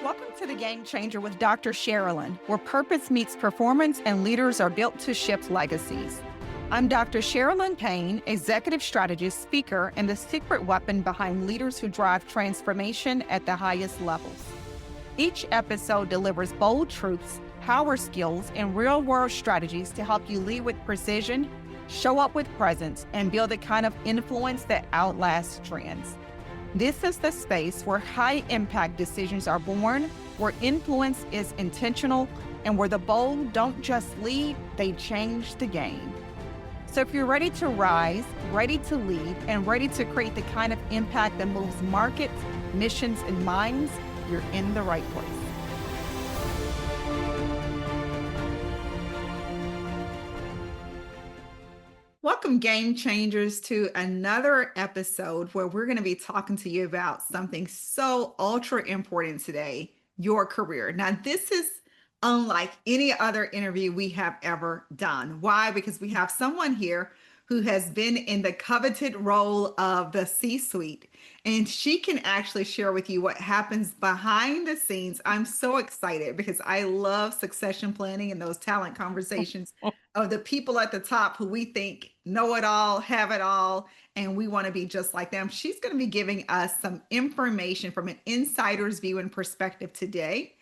Welcome to the Game Changer with Dr. Sharalyn, where purpose meets performance and leaders are built to shift legacies. I'm Dr. Sharalyn Payne, executive strategist, speaker, and the secret weapon behind leaders who drive transformation at the highest levels. Each episode delivers bold truths, power skills, and real-world strategies to help you lead with precision, show up with presence, and build the kind of influence that outlasts trends. This is the space where high-impact decisions are born, where influence is intentional, and where the bold don't just lead, they change the game. So if you're ready to rise, ready to lead, and ready to create the kind of impact that moves markets, missions, and minds, you're in the right place. Welcome, Game Changers, to another episode where we're going to be talking to you about something so ultra important today, your career. Now, this is unlike any other interview we have ever done. Why? Because we have someone here who has been in the coveted role of the C-suite, and she can actually share with you what happens behind the scenes. I'm so excited because I love succession planning and those talent conversations of the people at the top who we think know it all, have it all, and we want to be just like them. She's going to be giving us some information from an insider's view and perspective today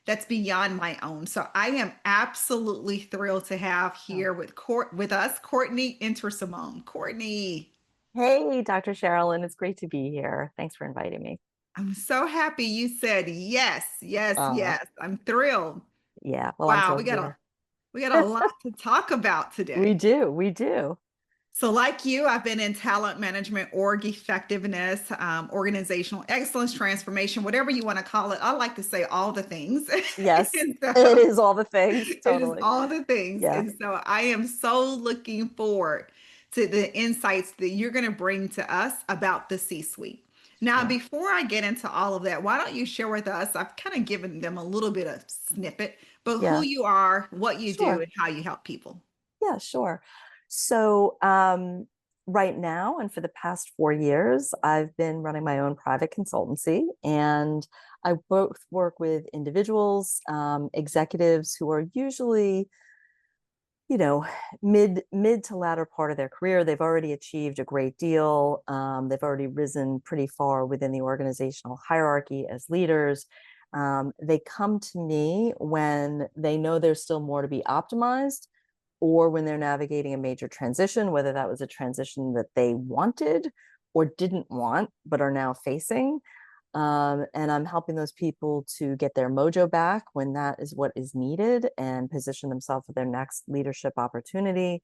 that's beyond my own. So I am absolutely thrilled to have here with us Courtney Intersimone. Courtney. Hey, Dr. Sharalyn, it's great to be here. Thanks for inviting me. I'm so happy you said yes, yes, Uh, yes. I'm thrilled. yeah, well, I'm Wow, thrilled to be here. we got a lot to talk about We today. do, we do. So, like you, I've been in talent management, org effectiveness, organizational excellence, transformation, whatever you want to call it. I like to say all the things. Yes, And it so is all the things, it is totally. all the things. Yeah, And so I am so looking forward to the insights that you're going to bring to us about the C-suite. Now, sure, before I get into all of that, why don't you share with us? I've kind of given them a little bit of snippet, but who yeah, you are, what you do, sure. and how you help people. Yeah, sure. So, right now, and for the past 4 years, I've been running my own private consultancy, and I both work with individuals, executives who are usually mid to latter part of their career. They've already achieved a great deal. They've already risen pretty far within the organizational hierarchy as leaders. They come to me when they know there's still more to be optimized, or when they're navigating a major transition, whether that was a transition that they wanted or didn't want but are now facing. And I'm helping those people to get their mojo back when that is what is needed, and position themselves for their next leadership opportunity.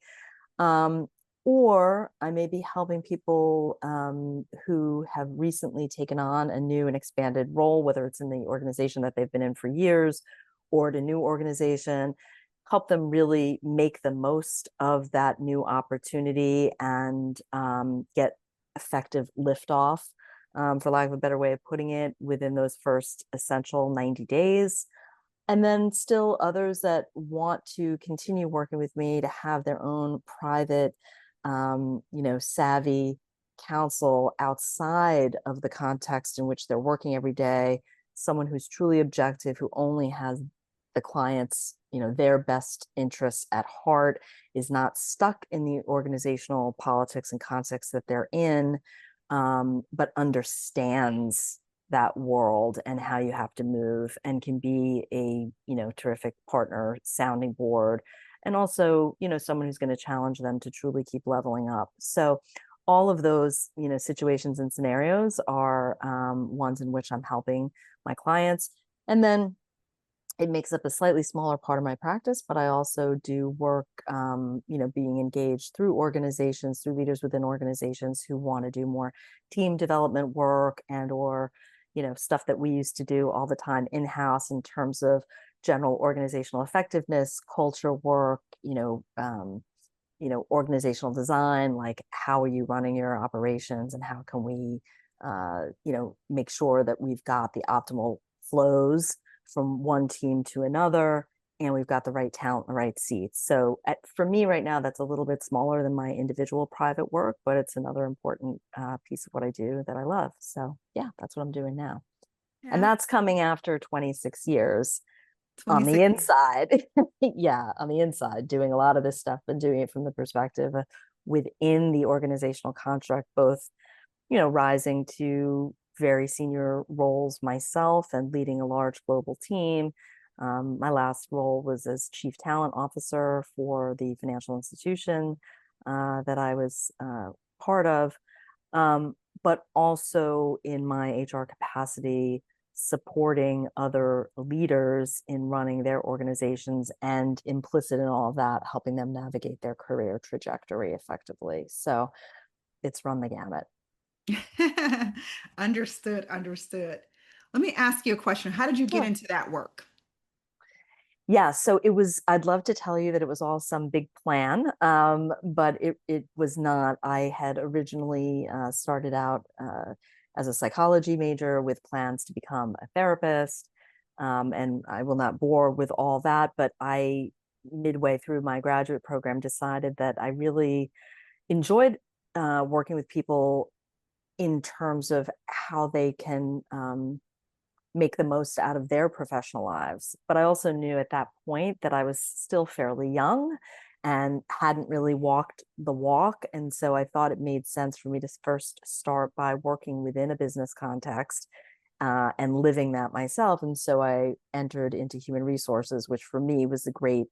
Um, or I may be helping people who have recently taken on a new and expanded role, whether it's in the organization that they've been in for years or at a new organization, help them really make the most of that new opportunity and get effective liftoff, for lack of a better way of putting it, within those first essential 90 days. And then still others that want to continue working with me to have their own private, savvy counsel outside of the context in which they're working every day. Someone who's truly objective, who only has the client's, their best interests at heart, is not stuck in the organizational politics and context that they're in, but understands that world and how you have to move, and can be a terrific partner, sounding board, and also someone who's going to challenge them to truly keep leveling up. So all of those situations and scenarios are ones in which I'm helping my clients. And then it makes up a slightly smaller part of my practice, but I also do work, being engaged through organizations, through leaders within organizations who want to do more team development work, and or stuff that we used to do all the time in-house in terms of general organizational effectiveness, culture work, organizational design, like how are you running your operations, and how can we, make sure that we've got the optimal flows from one team to another, and we've got the right talent in the right seats. So for me right now, that's a little bit smaller than my individual private work, but it's another important piece of what I do that I love. So yeah, that's what I'm doing now. And Yeah. that's coming after 26 years on the 26 years. inside. Yeah, on the inside, doing a lot of this stuff, but doing it from the perspective within the organizational construct, both, rising to very senior roles myself and leading a large global team. My last role was as chief talent officer for the financial institution that I was part of, but also in my HR capacity, supporting other leaders in running their organizations, and implicit in all of that, helping them navigate their career trajectory effectively. So it's run the gamut. Understood, understood. Let me ask you a question. How did you get Yeah. into that work? Yeah, so I'd love to tell you that it was all some big plan, but it was not. I had originally started out as a psychology major with plans to become a therapist. And I will not bore with all that, but midway through my graduate program, decided that I really enjoyed working with people in terms of how they can make the most out of their professional lives. But I also knew at that point that I was still fairly young and hadn't really walked the walk. And so I thought it made sense for me to first start by working within a business context and living that myself. And so I entered into human resources, which for me was a great,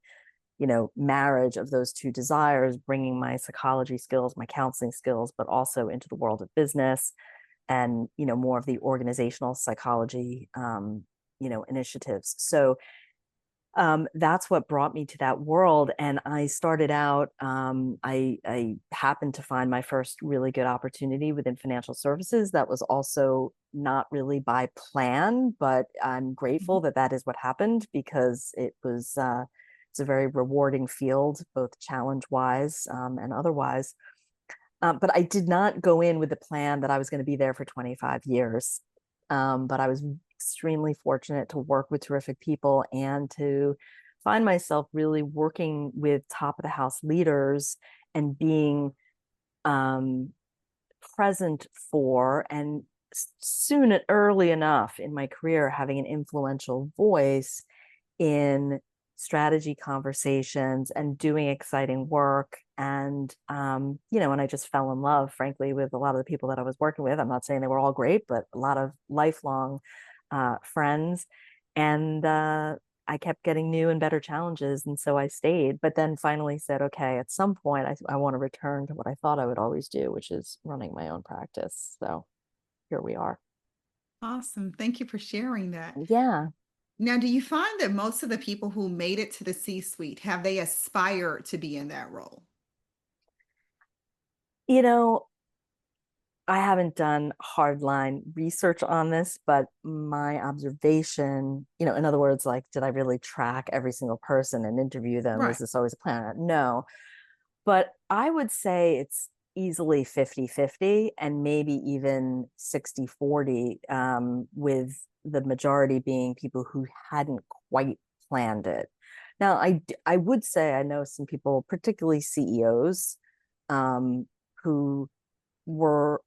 marriage of those two desires, bringing my psychology skills, my counseling skills, but also into the world of business and more of the organizational psychology initiatives. So that's what brought me to that world. And I started out, I happened to find my first really good opportunity within financial services. That was also not really by plan, but I'm grateful that that is what happened, because it's a very rewarding field, both challenge wise and otherwise. But I did not go in with the plan that I was going to be there for 25 years. But I was extremely fortunate to work with terrific people and to find myself really working with top of the house leaders and being um, present for, and soon and early enough in my career, having an influential voice in strategy conversations and doing exciting work. And and I just fell in love, frankly, with a lot of the people that I was working with. I'm not saying they were all great, but a lot of lifelong friends. And I kept getting new and better challenges, and so I stayed. But then finally said, okay, at some point I want to return to what I thought I would always do, which is running my own practice. So here we are. Awesome. Thank you for sharing that. Yeah. Now, do you find that most of the people who made it to the C-suite have they aspired to be in that role? You know, I haven't done hardline research on this, but my observation, in other words, like, did I really track every single person and interview them? Was Right. this always a plan? No. But I would say it's easily 50-50, and maybe even 60-40, with the majority being people who hadn't quite planned it. Now, I would say I know some people, particularly CEOs, who were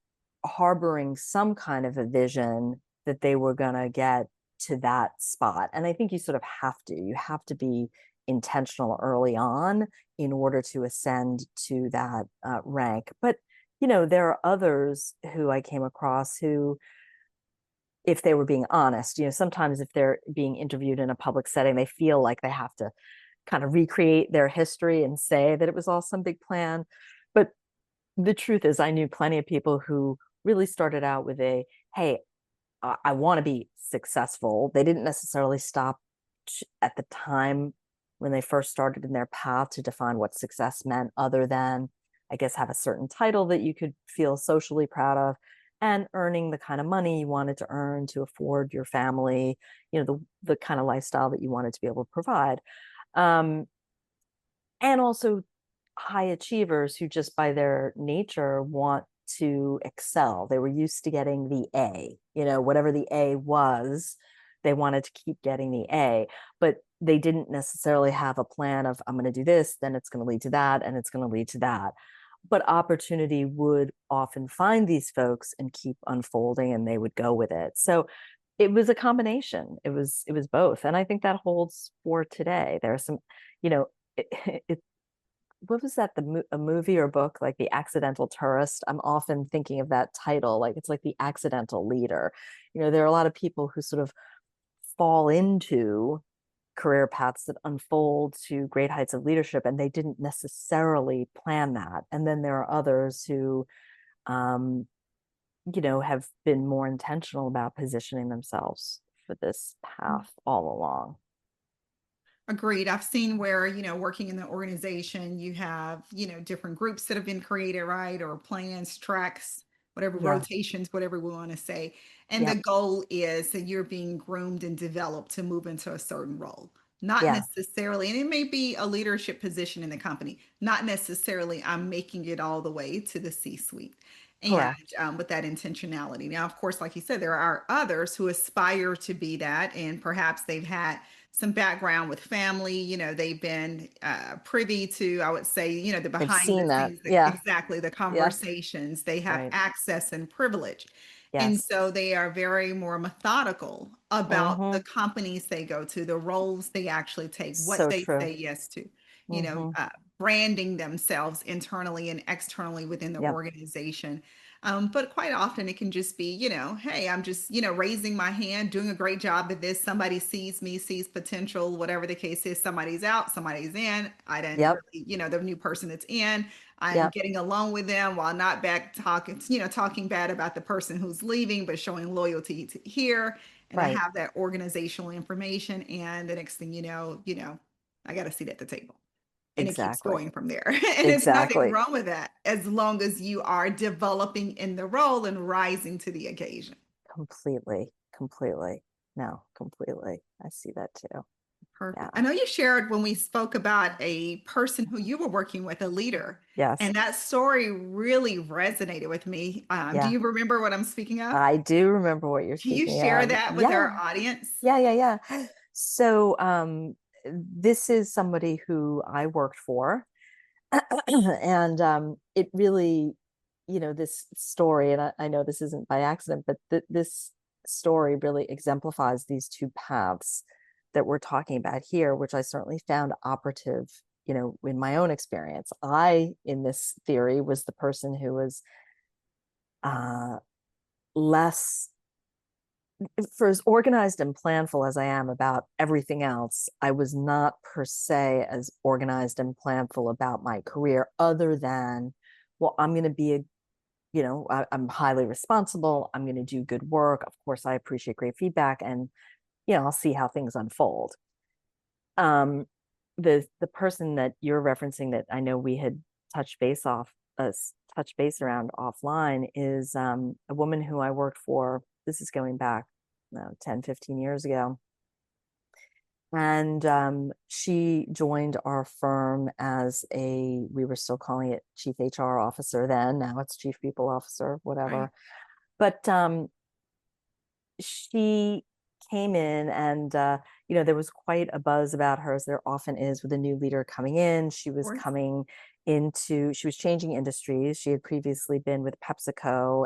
harboring some kind of a vision that they were going to get to that spot. And I think you sort of you have to be intentional early on in order to ascend to that rank. But, there are others who I came across who, if they were being honest, sometimes if they're being interviewed in a public setting, they feel like they have to kind of recreate their history and say that it was all some big plan. But the truth is, I knew plenty of people who really started out with hey, I want to be successful. They didn't necessarily stop at the time when they first started in their path to define what success meant, other than, I guess, have a certain title that you could feel socially proud of, and earning the kind of money you wanted to earn to afford your family, the kind of lifestyle that you wanted to be able to provide. Um, and also high achievers who just by their nature want to excel. They were used to getting the A, whatever the A was, they wanted to keep getting the A, but they didn't necessarily have a plan of, I'm going to do this, then it's going to lead to that, and it's going to lead to that. But opportunity would often find these folks and keep unfolding, and they would go with it. So It was a combination. It was both. And I think that holds for today. There are some, you know, it what was that, a movie or book, like The Accidental Tourist? I'm often thinking of that title, like it's like the accidental leader. There are a lot of people who sort of fall into career paths that unfold to great heights of leadership, and they didn't necessarily plan that. And then there are others who, um, have been more intentional about positioning themselves for this path all along. Agreed. I've seen where, working in the organization, you have, different groups that have been created, right? Or plans, tracks, whatever, Yeah. rotations, whatever we want to say. And the Yep. goal is that you're being groomed and developed to move into a certain role. Not Yeah. necessarily, and it may be a leadership position in the company, not necessarily I'm making it all the way to the C suite. And Correct. with that intentionality. Now, of course, like you said, there are others who aspire to be that, and perhaps they've had some background with family. They've been privy to, I would say, the They've behind the seen that. scenes, Yeah. exactly, the Yep. conversations. They have Right. access and privilege. And Yes. so they are very more methodical about the Mm-hmm. companies they go to, the roles they actually take, what So they true. say yes to, you know, Mm-hmm. uh, branding themselves internally and externally within the Yep. organization. But quite often it can just be, hey, I'm just, raising my hand, doing a great job at this. Somebody sees me, sees potential, whatever the case is. Somebody's out, somebody's in. I didn't Yep. really, the new person that's in. I'm Yep. getting along with them while not back talking, talking bad about the person who's leaving, but showing loyalty to here. And I Right. have that organizational information. And the next thing I got a seat at the table, and it keeps Exactly. going from there. And there's nothing Exactly. wrong with that as long as you are developing in the role and rising to the occasion. Completely. Completely. No, completely. I see that too. Yeah. Perfect. I know you shared when we spoke about a person who you were working with, a leader, Yes. and that story really resonated with me. Do Yeah. you remember what I'm speaking of? I do remember what you're Can you speaking share of. that with Yeah. our audience? Yeah. Yeah. Yeah. So, this is somebody who I worked for. And it really, this story, and I know this isn't by accident, but this story really exemplifies these two paths that we're talking about here, which I certainly found operative, in my own experience. I, in this theory, was the person who was uh, less, for as organized and planful as I am about everything else, I was not per se as organized and planful about my career, other than, well, I'm going to be I'm highly responsible. I'm going to do good work. Of course, I appreciate great feedback, and I'll see how things unfold. Um, the person that you're referencing, that I know we had touched base off us touch base around offline, is a woman who I worked for. This is going back 10, 15 years ago. And she joined our firm as we were still calling it chief HR officer then. Now it's chief people officer, Right. whatever. But she came in, and there was quite a buzz about her, as there often is with a new leader coming in. She Of was course. she was changing industries. She had previously been with PepsiCo,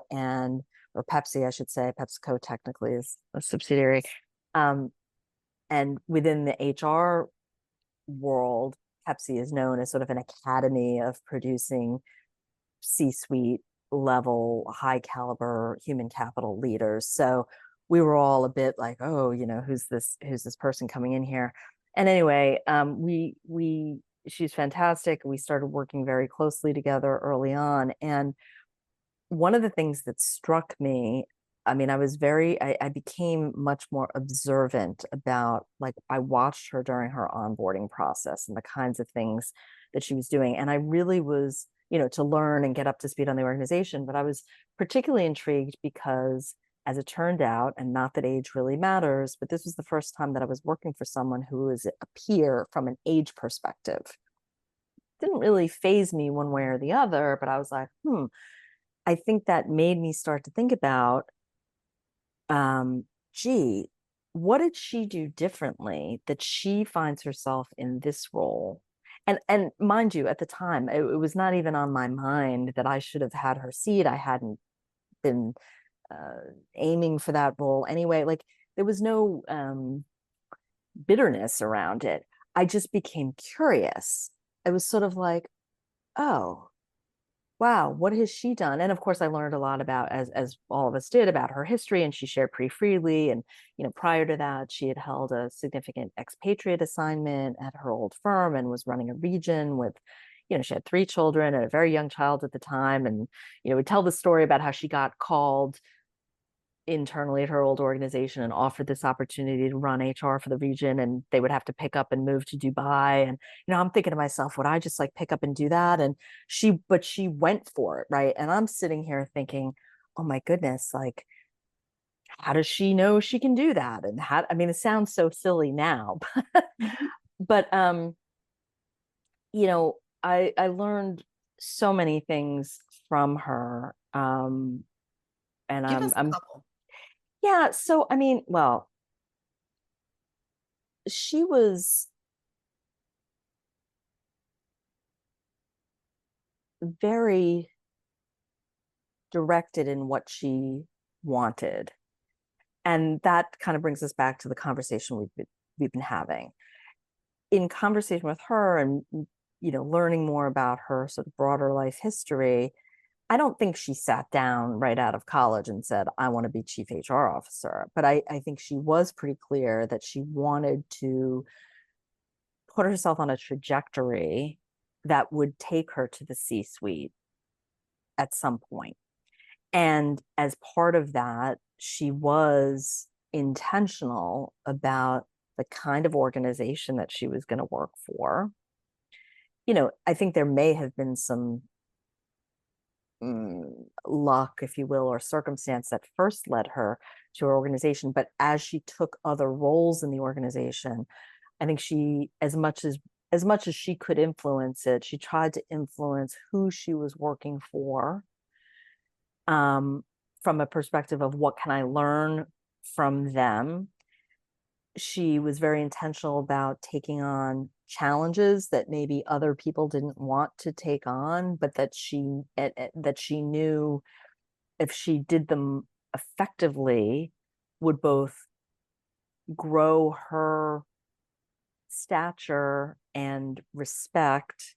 or Pepsi, I should say. PepsiCo technically is a subsidiary. Um, and within the HR world, Pepsi is known as sort of an academy of producing C-suite level, high caliber human capital leaders. So we were all a bit like, oh, who's this person coming in here? And anyway, she's fantastic. We started working very closely together early on. And one of the things that struck me, I mean, I became much more observant about, like, I watched her during her onboarding process and the kinds of things that she was doing. And I really was, to learn and get up to speed on the organization. But I was particularly intrigued because, as it turned out, and not that age really matters, but this was the first time that I was working for someone who was a peer from an age perspective. Didn't really phase me one way or the other, but I was like, I think that made me start to think about, um, gee, what did she do differently that she finds herself in this role? And mind you, at the time, it was not even on my mind that I should have had her seat. I hadn't been aiming for that role anyway. Like there was no bitterness around it. I just became curious. It was sort of like, oh, wow, what has she done? And of course, I learned a lot about, as all of us did, about her history, and she shared pretty freely. And prior to that, she had held a significant expatriate assignment at her old firm and was running a region with, she had 3 children and a very young child at the time. And we tell the story about how she got called internally at her old organization and offered this opportunity to run HR for the region, and they would have to pick up and move to Dubai. And I'm thinking to myself, would I just like pick up and do that? And she went for it, right? And I'm sitting here thinking, oh my goodness, like how does she know she can do that? And how, I mean, it sounds so silly now, Mhm. but I learned so many things from her. And Give us a I'm couple. yeah, so I mean, well, she was very directed in what she wanted. And that kind of brings us back to the conversation we've been having. In conversation with her and learning more about her sort of broader life history, I don't think she sat down right out of college and said, I want to be chief HR officer. But I think she was pretty clear that she wanted to put herself on a trajectory that would take her to the C-suite at some point. And as part of that, she was intentional about the kind of organization that she was going to work for. I think there may have been some luck, if you will, or circumstance that first led her to her organization. But as she took other roles in the organization, I think she, as much as she could influence it, she tried to influence who she was working for, um, from a perspective of what can I learn from them. She was very intentional about taking on challenges that maybe other people didn't want to take on, but that she knew if she did them effectively would both grow her stature and respect,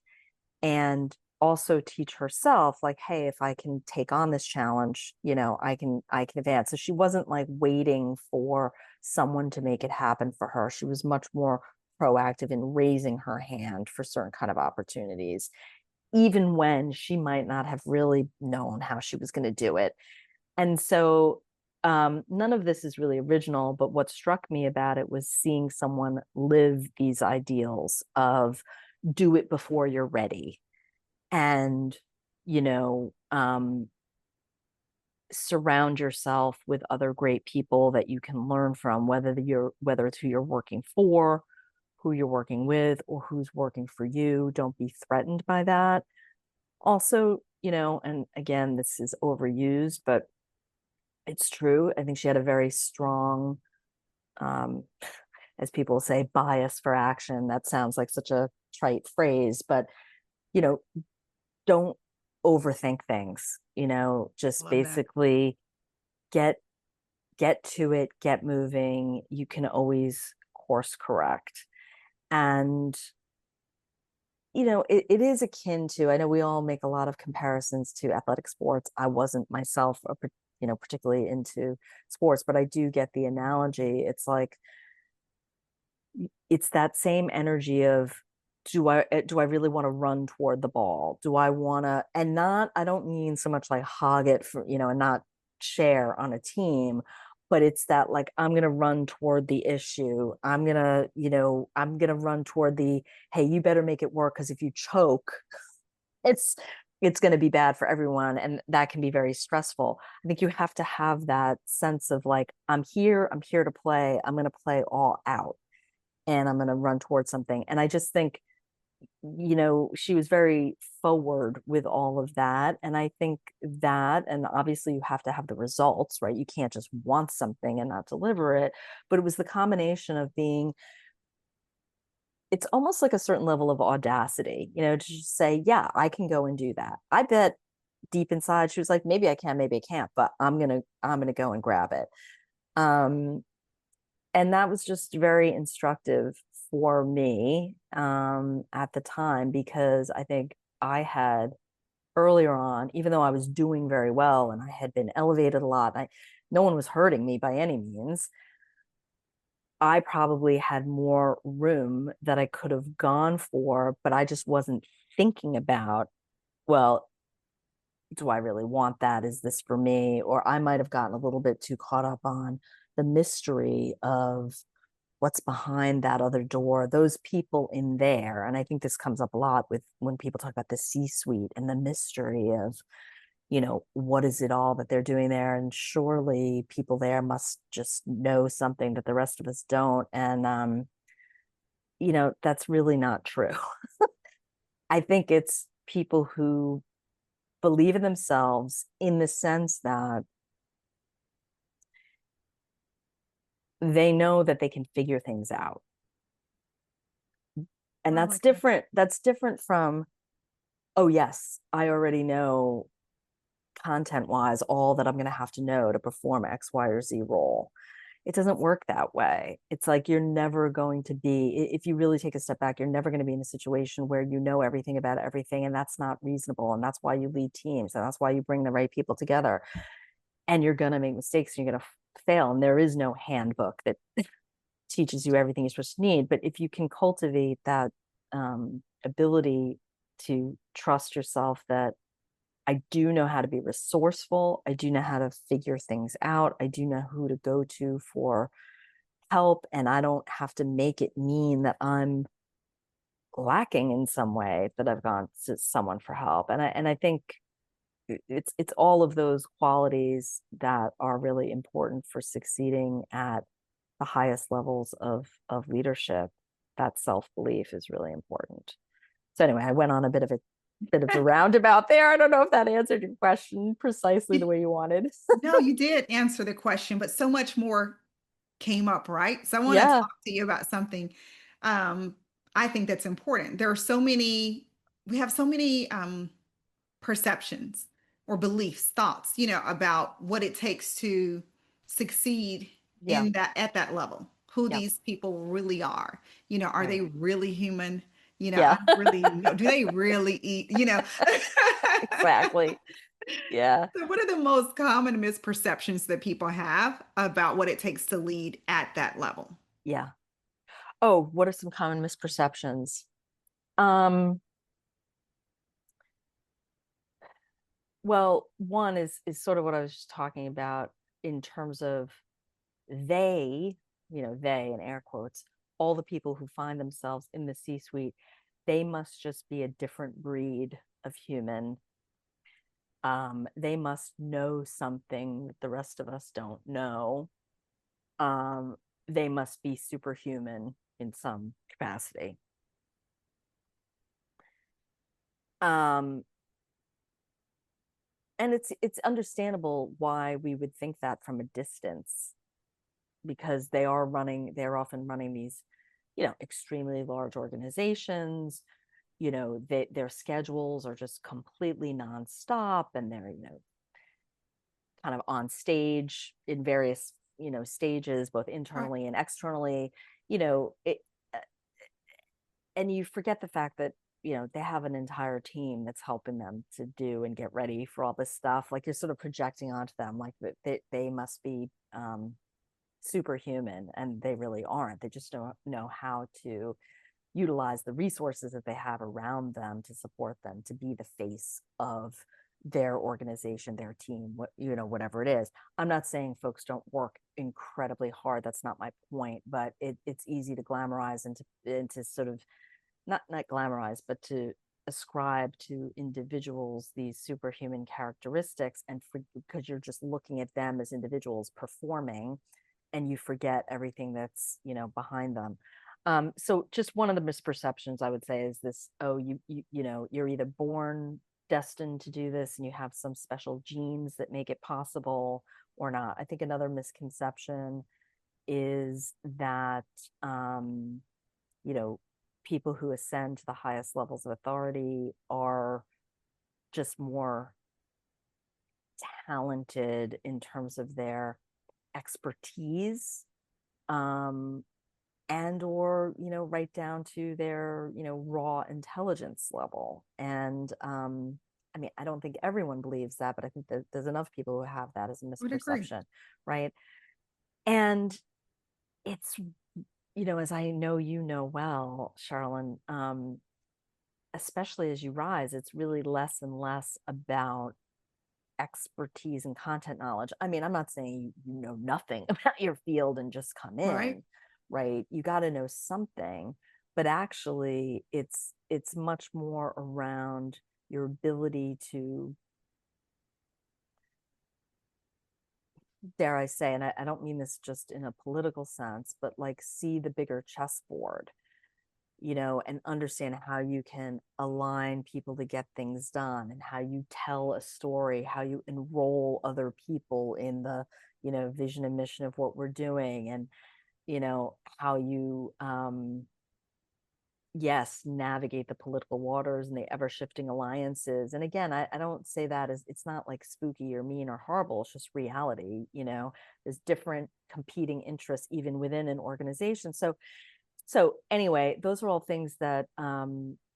and also teach herself like, hey, if I can take on this challenge, I can advance. So she wasn't like waiting for someone to make it happen for her. She was much more proactive in raising her hand for certain kind of opportunities, even when she might not have really known how she was going to do it. And so none of this is really original, but what struck me about it was seeing someone live these ideals of do it before you're ready, and you know um, surround yourself with other great people that you can learn from, whether it's who you're working for, who you're working with, or who's working for you. Don't be threatened by that. Also, and again, this is overused, but it's true. I think she had a very strong, um, as people say, bias for action. That sounds like such a trite phrase, but you know don't overthink things. Just Love that. basically get get to it, get moving. You can always course correct. And it is akin to, I know we all make a lot of comparisons to athletic sports. I wasn't myself particularly into sports, but I do get the analogy. It's like it's that same energy of, do I really want to run toward the ball? Do I want to, and not, I don't mean so much like hog it for, and not share on a team, but it's that like, I'm going to run toward the issue. I'm going to run toward the, hey, you better make it work, because if you choke, it's it's going to be bad for everyone, and that can be very stressful. I think you have to have that sense of like, I'm here to play. I'm going to play all out, and I'm going to run towards something. And I just think, she was very forward with all of that. And I think that, and obviously you have to have the results, right? You can't just want something and not deliver it. But it was the combination of it's almost like a certain level of audacity, to just say, yeah, I can go and do that. I bet deep inside, she was like, maybe I can, maybe I can't, but I'm gonna go and grab it. Um, and that was just very instructive for me at the time, because I think I had earlier on, even though I was doing very well and I had been elevated a lot, no one was hurting me by any means. I probably had more room that I could have gone for, but I just wasn't thinking about, well, do I really want that? Is this for me? Or I might have gotten a little bit too caught up on the mystery of what's behind that other door, those people in there. And I think this comes up a lot with when people talk about the C-suite and the mystery of, what is it all that they're doing there? And surely people there must just know something that the rest of us don't. And, that's really not true. I think it's people who believe in themselves in the sense that they know that they can figure things out. And I that's like that. different. That's different from, oh, yes, I already know content wise all that I'm going to have to know to perform X, Y, or Z role. It doesn't work that way. It's like you're never going to be, if you really take a step back, you're never going to be in a situation where you know everything about everything. And that's not reasonable. And that's why you lead teams. And that's why you bring the right people together. And you're going to make mistakes and you're going to fail. And there is no handbook that teaches you everything you're supposed to need. But if you can cultivate that ability to trust yourself that I do know how to be resourceful, I do know how to figure things out, I do know who to go to for help, and I don't have to make it mean that I'm lacking in some way that I've gone to someone for help. And I think it's all of those qualities that are really important for succeeding at the highest levels of leadership. That self-belief is really important. So anyway, I went on a bit of a roundabout there. I don't know if that answered your question precisely the way you wanted. No, you did answer the question, but so much more came up, right? So I want to Yeah, talk to you about something um, I think that's important. There are so many, we have so many perceptions or beliefs, thoughts, about what it takes to succeed yeah, in that at that level, who yeah, these people really are. Are right. they really human? I Yeah, don't really know. Do they really eat? exactly. Yeah, So what are the most common misperceptions that people have about what it takes to lead at that level? yeah. Oh, what are some common misperceptions? Um, well, one is sort of what I was just talking about in terms of they, they in air quotes, all the people who find themselves in the C-suite, they must just be a different breed of human. They must know something that the rest of us don't know. Um, they must be superhuman in some capacity. Um, and it's understandable why we would think that from a distance, because they're often running these, extremely large organizations. Their schedules are just completely nonstop, and they're, kind of on stage in various, stages, both Right. internally and externally. It, uh, and you forget the fact that, they have an entire team that's helping them to do and get ready for all this stuff. Like, you're sort of projecting onto them like that they must be superhuman, and they really aren't. They just don't know how to utilize the resources that they have around them to support them to be the face of their organization, their team, whatever it is. I'm not saying folks don't work incredibly hard. That's not my point, but it's easy to glamorize and to sort of not glamorize, but to ascribe to individuals these superhuman characteristics, and because you're just looking at them as individuals performing, and you forget everything that's, behind them. So just one of the misperceptions I would say is this: oh, you're either born destined to do this and you have some special genes that make it possible, or not. I think another misconception is that you know people who ascend to the highest levels of authority are just more talented in terms of their expertise, um, and or right down to their raw intelligence level. And I mean, I don't think everyone believes that, but I think that there's enough people who have that as a Would agree. misperception, right? And it's, as I know well, Charlene, especially as you rise, it's really less and less about expertise and content knowledge. I mean, I'm not saying you know nothing about your field and just come Right. in, right? You got to know something, but actually it's much more around your ability to, dare I say, and I don't mean this just in a political sense, but like see the bigger chessboard, and understand how you can align people to get things done and how you tell a story, how you enroll other people in the, vision and mission of what we're doing, and, how you, yes, navigate the political waters and the ever shifting alliances. And again, I don't say that as it's not like spooky or mean or horrible. It's just reality. There's different competing interests even within an organization. So anyway, those are all things that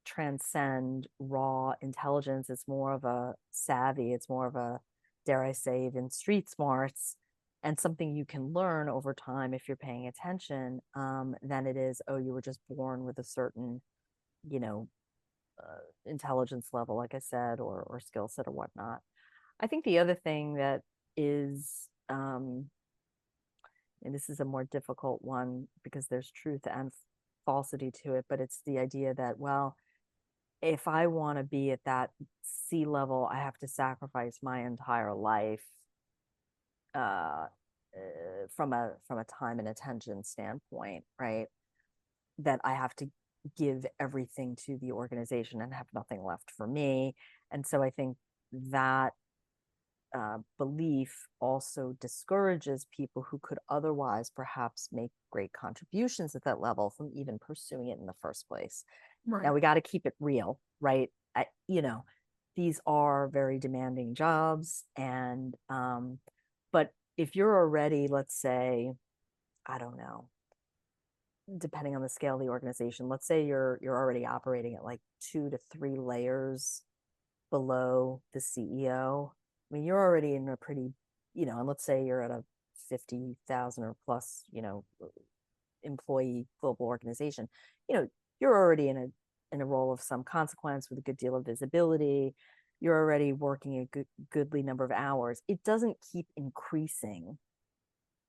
transcend raw intelligence. It's more of a savvy. It's more of a, dare I say, even street smarts, and something you can learn over time if you're paying attention, than it is, oh, you were just born with a certain, you know, intelligence level, like I said, or skill set or whatnot. I think the other thing that is, and this is a more difficult one because there's truth and falsity to it, but it's the idea that, well, if I want to be at that sea level, I have to sacrifice my entire life, uh, from a time and attention standpoint, right? That I have to give everything to the organization and have nothing left for me. And so I think that belief also discourages people who could otherwise perhaps make great contributions at that level from even pursuing it in the first place. Now Right. we got to keep it real, right? These are very demanding jobs, and but if you're already, let's say, I don't know, depending on the scale of the organization, let's say you're already operating at like 2 to 3 layers below the CEO. I mean, you're already in a pretty, and let's say you're at a 50,000 or plus, employee global organization, you're already in a role of some consequence with a good deal of visibility. You're already working a goodly number of hours. It doesn't keep increasing.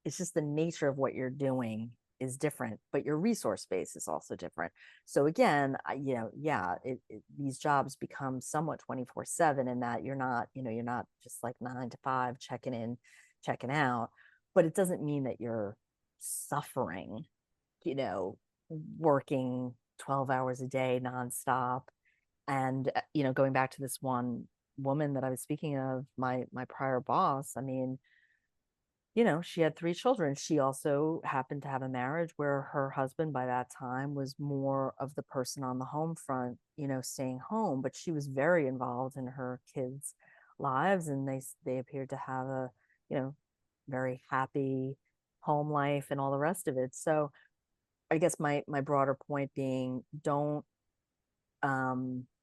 It's just the nature of what you're doing is different, but your resource base is also different. So again, yeah, these jobs become somewhat 24/7 in that you're not just like 9 to 5 checking in, checking out, but it doesn't mean that you're suffering, you know, working 12 hours a day nonstop. And, going back to this one woman that I was speaking of, my prior boss, I mean, she had 3 children. She also happened to have a marriage where her husband by that time was more of the person on the home front, staying home, but she was very involved in her kids' lives, and they appeared to have a, you know, very happy home life and all the rest of it. So I guess my broader point being, don't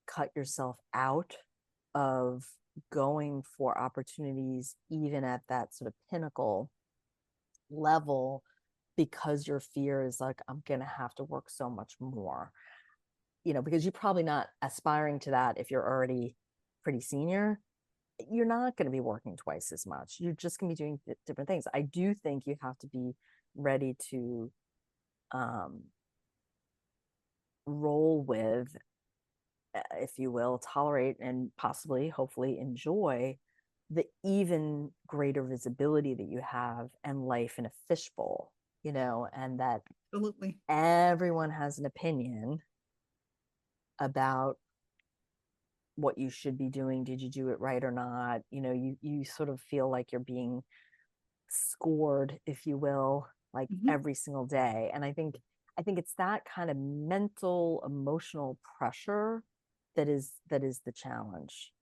cut yourself out of going for opportunities even at that sort of pinnacle level, because your fear is like, I'm gonna have to work so much more, because you're probably not aspiring to that. If you're already pretty senior, you're not going to be working twice as much. You're just going to be doing different things. I do think you have to be ready to um, roll with, if you will, tolerate and possibly, hopefully, enjoy the even greater visibility that you have and life in a fishbowl, and that Absolutely. everyone has an opinion about what you should be doing. Did you do it right or not? You sort of feel like you're being scored, if you will, like Mhm. every single day. And I think it's that kind of mental, emotional pressure that is the challenge.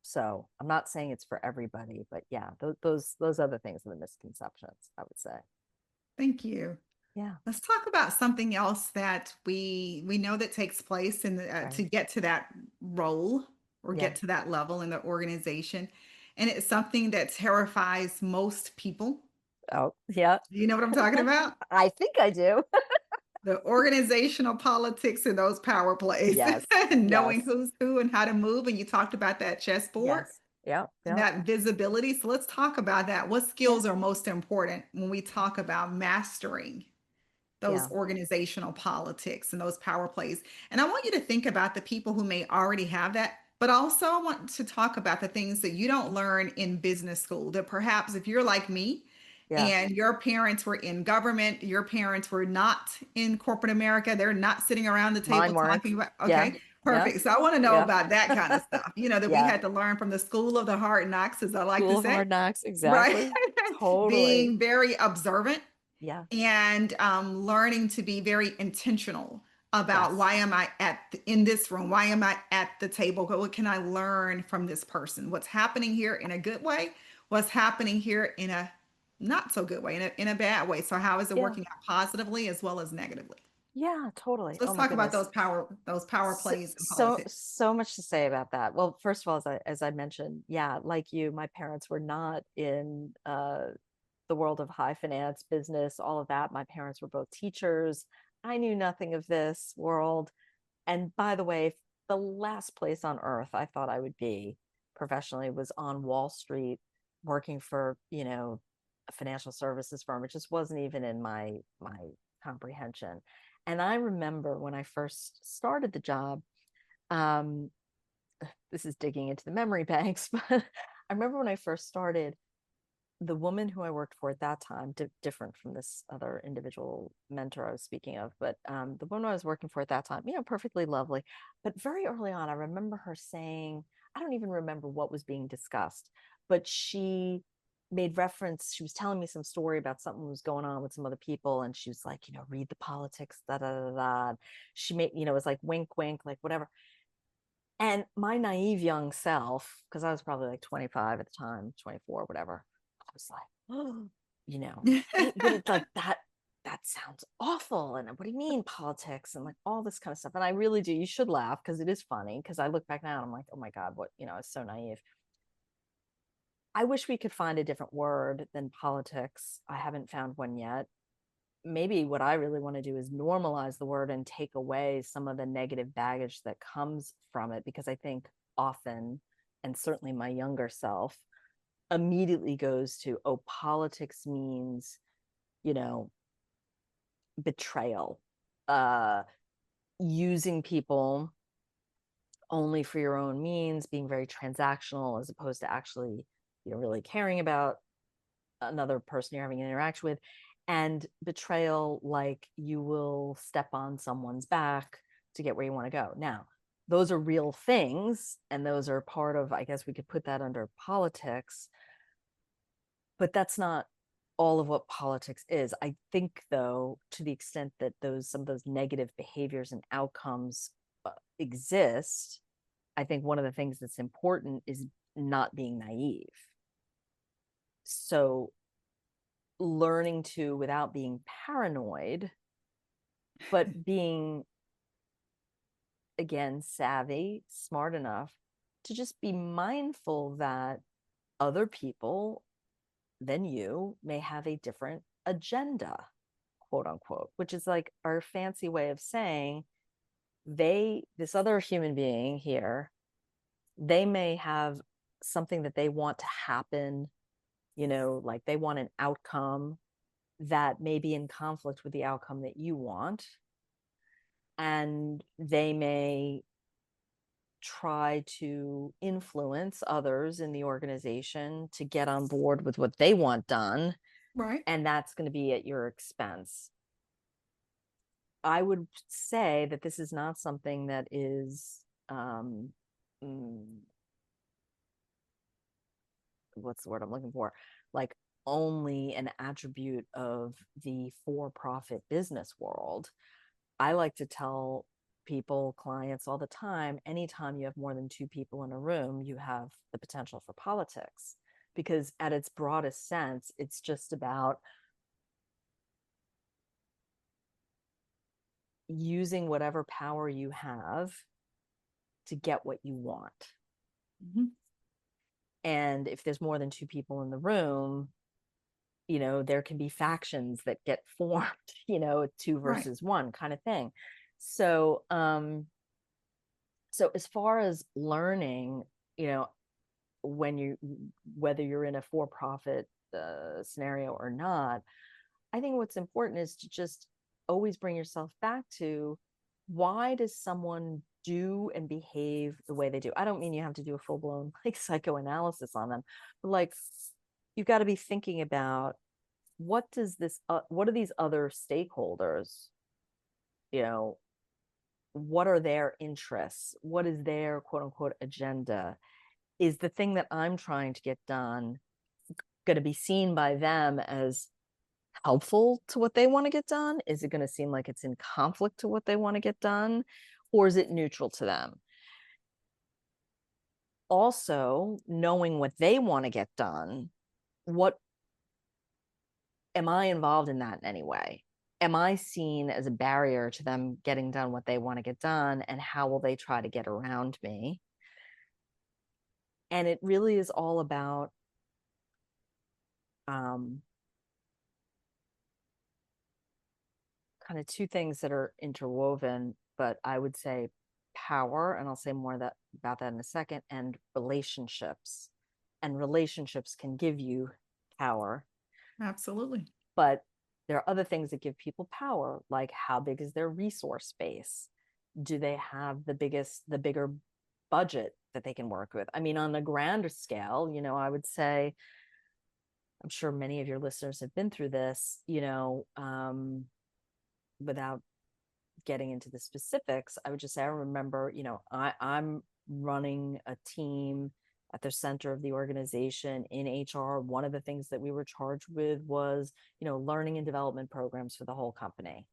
So I'm not saying it's for everybody, but yeah, those other things are the misconceptions, I would say. Thank you. Yeah. Let's talk about something else that we know that takes place in the Right. to get to that role or Yeah. get to that level in the organization, and it's something that terrifies most people. Oh, yeah. Do you know what I'm talking about? I think I do. The organizational politics and those power plays, Yes. and knowing Yes. who's who and how to move. And you talked about that chessboard Yes. Yeah. and Yeah. that visibility. So let's talk about that. What Yeah. skills are most important when we talk about mastering those Yeah. organizational politics and those power plays? And I want you to think about the people who may already have that, but also I want to talk about the things that you don't learn in business school that perhaps if you're like me Yeah. and your parents were in government, your parents were not in corporate America, they're not sitting around the table Mine weren't. talking about, Yeah. okay, Yeah. perfect. So I want to know Yeah. about that kind of stuff, that we Yeah. had to learn from the school of the hard knocks, as I like School to of say, Hard Knocks. right? Exactly. Totally. Being very observant Yeah. and learning to be very intentional about Yes. why am I in this room? Why am I at the table? What can I learn from this person? What's happening here in a good way? What's happening here in a not so good way, in a bad way? So how is it Yeah. working out positively as well as negatively? Yeah. Totally. So let's Oh my talk about goodness. those power So, plays in so politics. so much to say about that. Well, first of all, as I mentioned, yeah, like you, my parents were not in the world of high finance, business, all of that. My parents were both teachers. I knew nothing of this world. And by the way, the last place on earth I thought I would be professionally was on Wall Street working for, a financial services firm. It just wasn't even in my comprehension. And I remember when I first started the job, um, this is digging into the memory banks, but I remember when I first started, the woman who I worked for at that time, different from this other individual mentor I was speaking of, but the woman I was working for at that time, perfectly lovely. But very early on, I remember her saying, I don't even remember what was being discussed, but she made reference. She was telling me some story about something that was going on with some other people. And she was like, read the politics, da da da da. She made, it was like wink, wink, like whatever. And my naive young self, because I was probably like 25 at the time, 24, whatever, I was like, oh, but it's like that sounds awful. And what do you mean politics and like all this kind of stuff? And I really do. You should laugh because it is funny. Because I look back now and I'm like, oh my God, what, it's so naive. I wish we could find a different word than politics. I haven't found one yet. Maybe what I really want to do is normalize the word and take away some of the negative baggage that comes from it, because I think often, and certainly my younger self, immediately goes to, oh, politics means, you know, betrayal, uh, using people only for your own means, being very transactional as opposed to actually, really caring about another person you're having an interaction with, and betrayal, like you will step on someone's back to get where you want to go. Now, those are real things, and those are part of, I guess we could put that under politics, but that's not all of what politics is. I think, though, to the extent that some of those negative behaviors and outcomes exist, I think one of the things that's important is not being naive. So learning to, without being paranoid, but being, again, savvy, smart enough to just be mindful that other people than you may have a different agenda, quote unquote, which is like our fancy way of saying this other human being here, they may have something that they want to happen, like they want an outcome that may be in conflict with the outcome that you want. And they may try to influence others in the organization to get on board with what they want done. Right. And that's going to be at your expense. I would say that this is not something that is, what's the word I'm looking for? Like only an attribute of the for-profit business world. I like to tell people, clients all the time, anytime you have more than two people in a room, you have the potential for politics. Because at its broadest sense, it's just about using whatever power you have to get what you want. Mm-hmm. And if there's more than two people in the room, there can be factions that get formed, two Right. versus one kind of thing. So, so as far as learning, when whether you're in a for-profit scenario or not, I think what's important is to just always bring yourself back to, why does someone do and behave the way they do? I don't mean you have to do a full-blown like psychoanalysis on them, but like, you've got to be thinking about, what are these other stakeholders, you know what are their interests, what is their quote unquote agenda? Is the thing that I'm trying to get done going to be seen by them as helpful to what they want to get done? Is it going to seem like it's in conflict to what they want to get done? Or is it neutral to them? Also, knowing what they want to get done, what am I involved in that in any way? Am I seen as a barrier to them getting done what they want to get done? And how will they try to get around me? And it really is all about um, kind of two things that are interwoven, but I would say power, and I'll say more about that in a second, and relationships. And relationships can give you power, Absolutely. but there are other things that give people power, like how big is their resource base? Do they have the bigger budget that they can work with? I mean, on a grander scale, I would say, I'm sure many of your listeners have been through this, without getting into the specifics, I would just say, I remember, I'm running a team at the center of the organization in HR. One of the things that we were charged with was, learning and development programs for the whole company.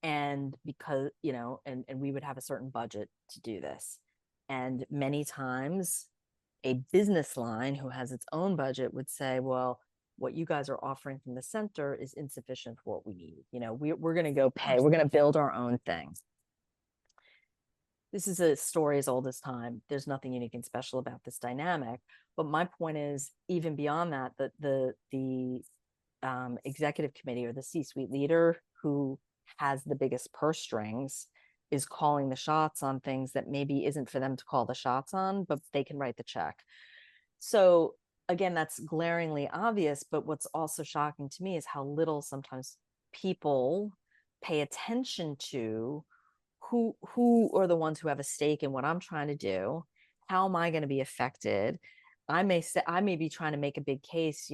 And because, and we would have a certain budget to do this. And many times a business line who has its own budget would say, well, what you guys are offering from the center is insufficient for what we need. We're going to go pay, we're going to build our own thing. This is a story as old as time. There's nothing unique and special about this dynamic. But my point is, even beyond that, the executive committee or the C-suite leader who has the biggest purse strings is calling the shots on things that maybe isn't for them to call the shots on, but they can write the check. So again, that's glaringly obvious, but what's also shocking to me is how little sometimes people pay attention to who are the ones who have a stake in what I'm trying to do. How am I going to be affected? I may be trying to make a big case,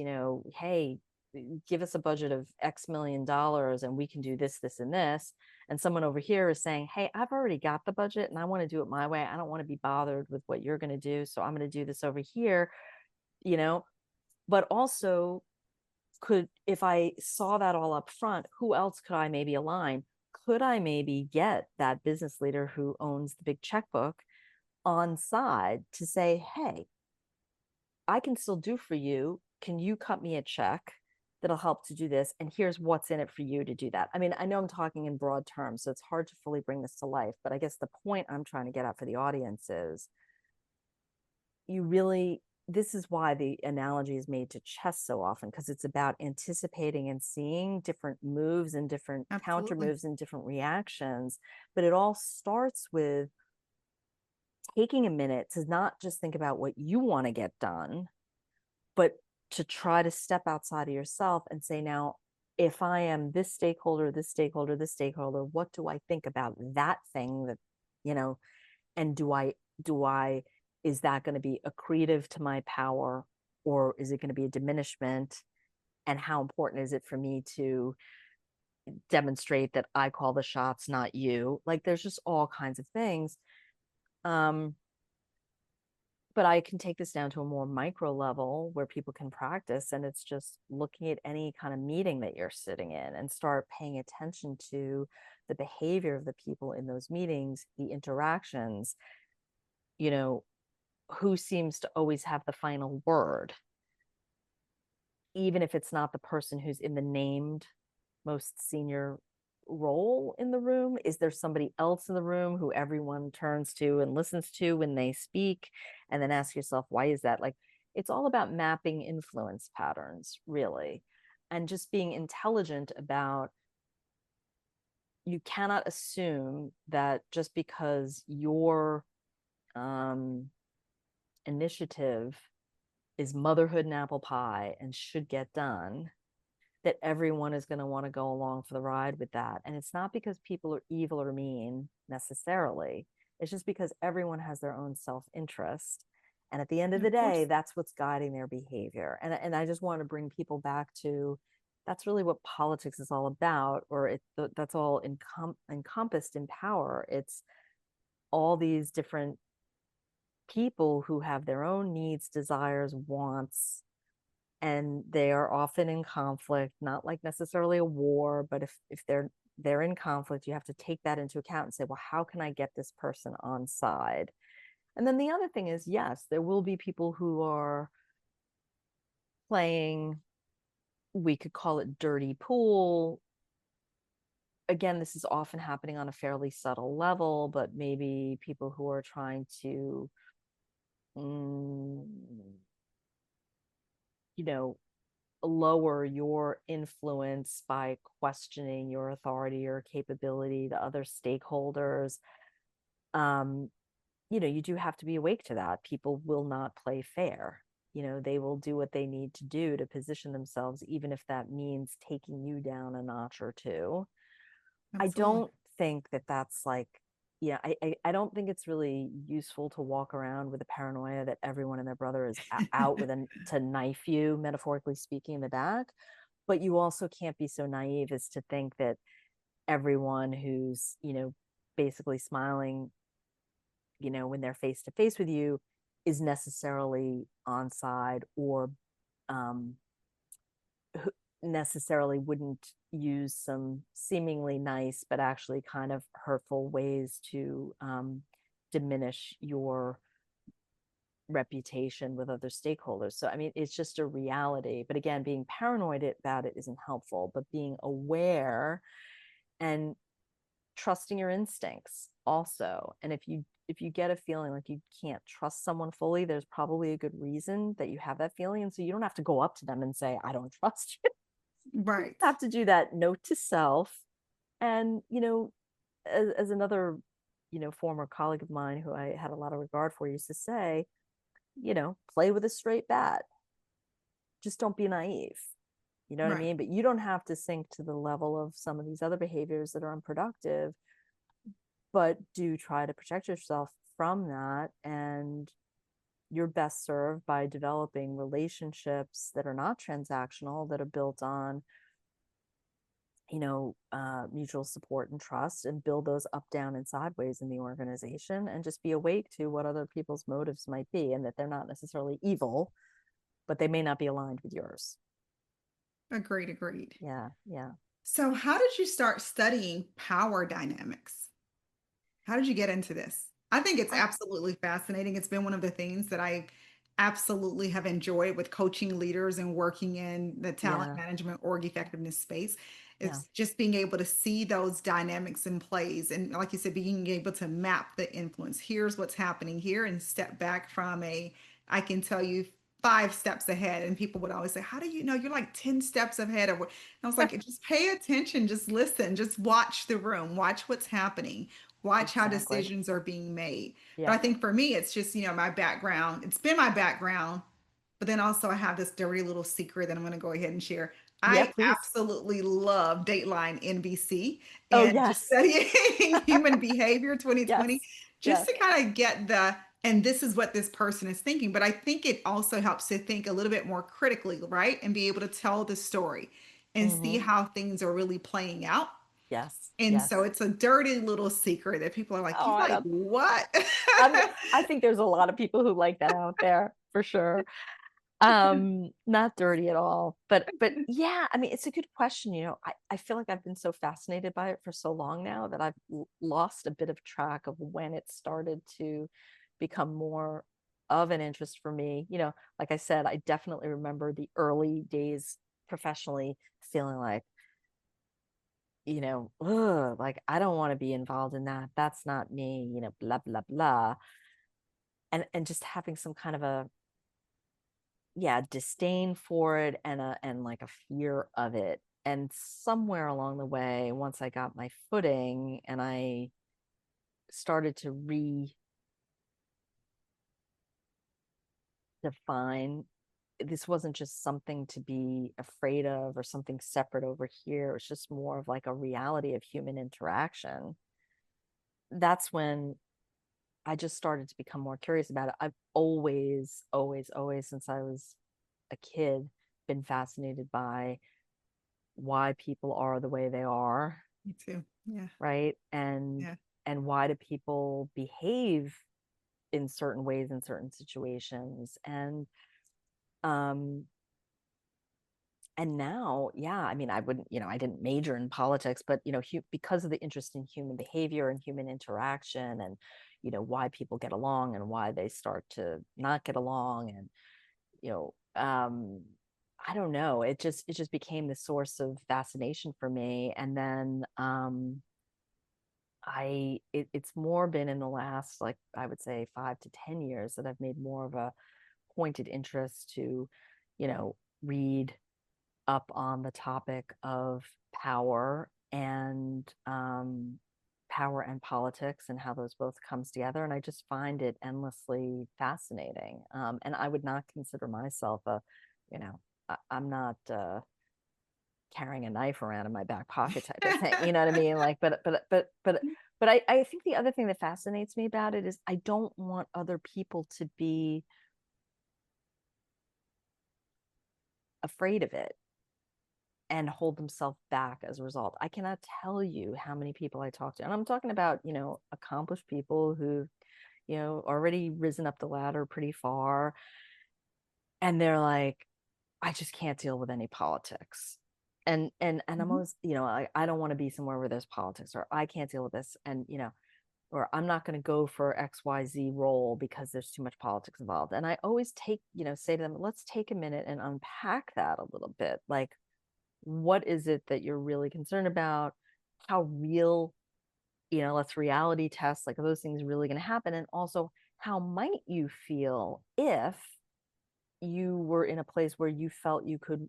hey, give us a budget of X million dollars and we can do this, this, and this. And someone over here is saying, hey, I've already got the budget and I want to do it my way. I don't want to be bothered with what you're going to do. So I'm going to do this over here, but also, if I saw that all up front, who else could I maybe align? Could I maybe get that business leader who owns the big checkbook on side to say, hey, I can still do for you. Can you cut me a check that'll help to do this? And here's what's in it for you to do that. I mean, I know I'm talking in broad terms, so it's hard to fully bring this to life, but I guess the point I'm trying to get at for the audience is, this is why the analogy is made to chess so often, because it's about anticipating and seeing different moves and different counter Absolutely. moves and different reactions. But it all starts with taking a minute to not just think about what you want to get done, but to try to step outside of yourself and say, now, if I am this stakeholder, this stakeholder, this stakeholder, what do I think about that thing that, and do I is that going to be accretive to my power, or is it going to be a diminishment? And how important is it for me to demonstrate that I call the shots, not you? Like, there's just all kinds of things. but I can take this down to a more micro level where people can practice. And it's just looking at any kind of meeting that you're sitting in and start paying attention to the behavior of the people in those meetings, the interactions, you know, who seems to always have the final word, even if it's not the person who's in the named most senior role in the room. Is there somebody else in the room who everyone turns to and listens to when they speak? And then ask yourself, why is that? Like, it's all about mapping influence patterns, really, and just being intelligent about, you cannot assume that just because your um, initiative is motherhood and apple pie and should get done, that everyone is going to want to go along for the ride with that. And it's not because people are evil or mean necessarily. It's just because everyone has their own self interest. And at the end of Of the day, course. that's what's guiding their behavior. And I just want to bring people back to, that's really what politics is all about, or that's all encompassed in power. It's all these different people who have their own needs, desires, wants, and they are often in conflict, not like necessarily a war, but if they're in conflict, you have to take that into account and say, well, how can I get this person on side? And then the other thing is, yes, there will be people who are playing, we could call it dirty pool. Again, this is often happening on a fairly subtle level, but maybe people who are trying to mm, you know lower your influence by questioning your authority or capability to other stakeholders. um you do have to be awake to that. People will not play fair. They will do what they need to do to position themselves, even if that means taking you down a notch or two. I Absolutely. don't think that that's like, I don't think it's really useful to walk around with a paranoia that everyone and their brother is out with to knife you, metaphorically speaking, in the back. But you also can't be so naive as to think that everyone who's, basically smiling, when they're face to face with you, is necessarily on side, or um, necessarily wouldn't use some seemingly nice but actually kind of hurtful ways to diminish your reputation with other stakeholders. So, I mean, it's just a reality. But again, being paranoid about it isn't helpful, but being aware and trusting your instincts also. And if you get a feeling like you can't trust someone fully, there's probably a good reason that you have that feeling. And so you don't have to go up to them and say, I don't trust you. You Right. have to do that note to self. And, as another, former colleague of mine who I had a lot of regard for used to say, play with a straight bat. Just don't be naive. You know what I Right. mean? But you don't have to sink to the level of some of these other behaviors that are unproductive, but do try to protect yourself from that. And you're best served by developing relationships that are not transactional, that are built on mutual support and trust, and build those up, down, and sideways in the organization, and just be awake to what other people's motives might be, and that they're not necessarily evil, but they may not be aligned with yours. Agreed. Agreed. Yeah, yeah, So, how did you start studying power dynamics? How did you get into this? I think it's I, absolutely fascinating. It's been one of the things that I absolutely have enjoyed with coaching leaders and working in the talent yeah, management org effectiveness space. yeah, It's just being able to see those dynamics in plays. And like you said, being able to map the influence. Here's what's happening here, and step back from I can tell you 5 steps ahead. And people would always say, how do you know you're like 10 steps ahead of what? And I was like, just pay attention, just listen, just watch the room, watch what's happening, watch how exactly. decisions are being made. But I Yeah. think for me, it's just, my background. It's been my background, but then also I have this dirty little secret that I'm going to go ahead and share. Yeah, I please. absolutely love Dateline NBC Oh, and just yes. studying human behavior 2020, Yes. just Yes. to kind of get and this is what this person is thinking. But I think it also helps to think a little bit more critically, right? And be able to tell the story and see Hmm. how things are really playing out. Yes, And yes. so it's a dirty little secret that people are like, Oh, "You I like don't. what?" I think there's a lot of people who like that out there for sure. Not dirty at all, but yeah, I mean, it's a good question. I feel like I've been so fascinated by it for so long now that I've lost a bit of track of when it started to become more of an interest for me. Like I said, I definitely remember the early days professionally feeling like, ugh, like I don't want to be involved in that. That's not me, blah blah blah. And just having some kind of a, yeah, disdain for it, and like a fear of it. And somewhere along the way, once I got my footing and I started to redefine, this wasn't just something to be afraid of or something separate over here. It's just more of like a reality of human interaction. That's when I just started to become more curious about it. I've always, always, always, since I was a kid, been fascinated by why people are the way they are, Me too. Yeah. right? and Yeah. and why do people behave in certain ways in certain situations. Um and now, yeah, I mean, I wouldn't, I didn't major in politics, but because of the interest in human behavior and human interaction, and why people get along and why they start to not get along, and you know I don't know, it just became the source of fascination for me. And then it's more been in the last, like, I would say 5 to 10 years that I've made more of a pointed interest to you know read up on the topic of power, and power and politics, and how those both comes together. And I just find it endlessly fascinating. And I would not consider myself a, I'm not carrying a knife around in my back pocket type of thing. You know what I mean? Like, but I think the other thing that fascinates me about it is I don't want other people to be afraid of it and hold themselves back as a result. I cannot tell you how many people I talk to, and I'm talking about, accomplished people who've, already risen up the ladder pretty far. And they're like, I just can't deal with any politics. And I'm Mhm. always, I don't want to be somewhere where there's politics, or I can't deal with this. And, or I'm not going to go for XYZ role because there's too much politics involved. And I always say to them, let's take a minute and unpack that a little bit. Like, what is it that you're really concerned about? How real, let's reality test, like, are those things really going to happen? And also, how might you feel if you were in a place where you felt you could,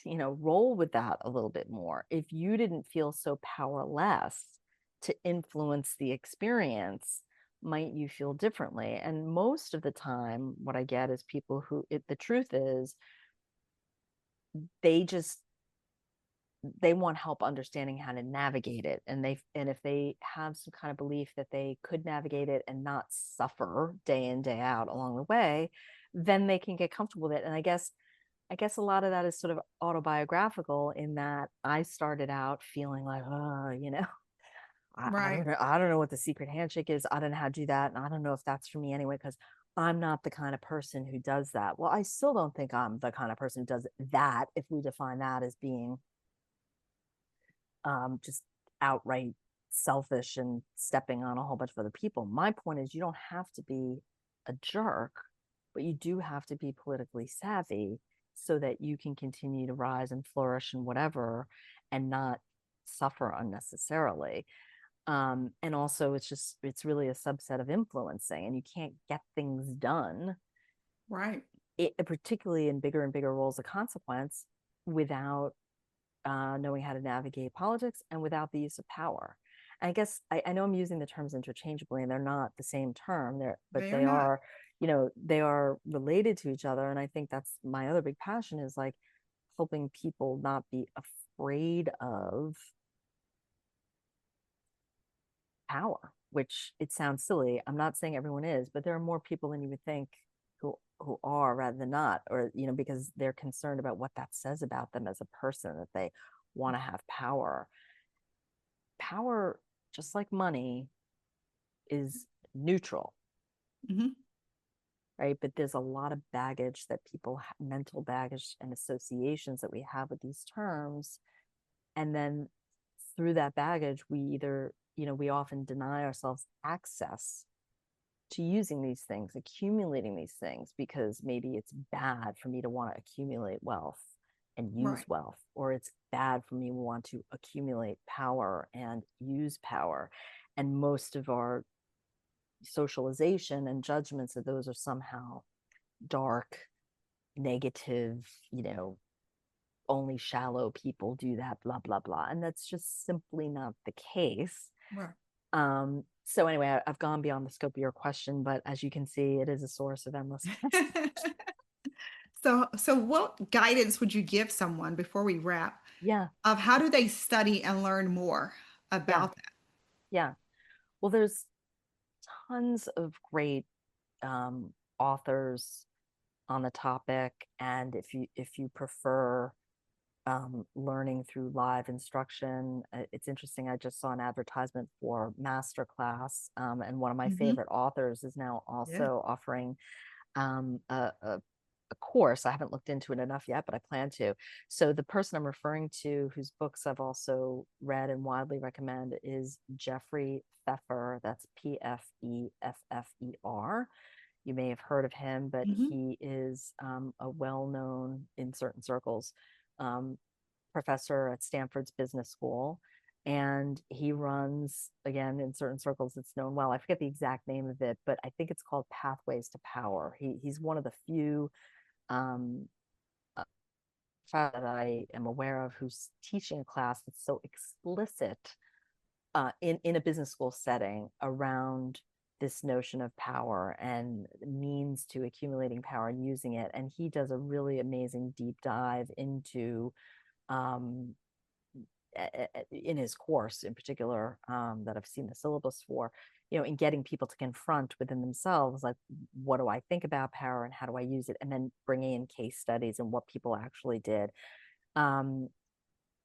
roll with that a little bit more? If you didn't feel so powerless to influence the experience, might you feel differently? And most of the time, what I get is people the truth is, they just they want help understanding how to navigate it. And if they have some kind of belief that they could navigate it and not suffer day in day out along the way, then they can get comfortable with it. And I guess a lot of that is sort of autobiographical, in that I started out feeling like, oh, I Right. don't know, I don't know what the secret handshake is, I don't know how to do that, and I don't know if that's for me anyway, because I'm not the kind of person who does that. Well, I still don't think I'm the kind of person who does that, if we define that as being just outright selfish and stepping on a whole bunch of other people. My point is, you don't have to be a jerk, but you do have to be politically savvy so that you can continue to rise and flourish and whatever, and not suffer unnecessarily. And also, it's really a subset of influencing, and you can't get things done, Right. particularly in bigger and bigger roles of consequence, without knowing how to navigate politics and without the use of power. And I guess I know I'm using the terms interchangeably, and they're not the same term there, but They are they not. are, they are related to each other. And I think that's my other big passion, is like helping people not be afraid of power, which it sounds silly. I'm not saying everyone is, but there are more people than you would think who are, rather than not, or because they're concerned about what that says about them as a person, that they want to have power. power, just like money, is neutral, Hmm. right? But there's a lot of baggage that people mental baggage and associations that we have with these terms. And then through that baggage, we either, we often deny ourselves access to using these things, accumulating these things, because maybe it's bad for me to want to accumulate wealth and use Right. wealth, or it's bad for me to want to accumulate power and use power. And most of our socialization and judgments of those are somehow dark, negative, only shallow people do that, blah, blah, blah. And that's just simply not the case. Right. So anyway, I've gone beyond the scope of your question, but as you can see, it is a source of endless fascination. So what guidance would you give someone before we wrap Yeah, of how do they study and learn more yeah, about that? yeah. Well, there's tons of great um, authors on the topic, and if you prefer learning through live instruction. It's interesting. I just saw an advertisement for masterclass, and one of my Hmm. favorite authors is now Yeah. also offering um, a, a, a course. I haven't looked into it enough yet, but I plan to. So the person I'm referring to, whose books I've also read and widely recommend, is Jeffrey Pfeffer. That's Pfeffer. You may have heard of him, but Hmm. he is a well-known in certain circles um, professor at Stanford's Business School. And he runs, again, in certain circles, it's known well. I forget the exact name of it, but I think it's called Pathways to Power. He's one of the few um, that I am aware of who's teaching a class that's so explicit in a business school setting around this notion of power and means to accumulating power and using it. And he does a really amazing deep dive into um, in his course in particular that I've seen the syllabus for, in getting people to confront within themselves, like, what do I think about power and how do I use it? And then bringing in case studies and what people actually did. Um,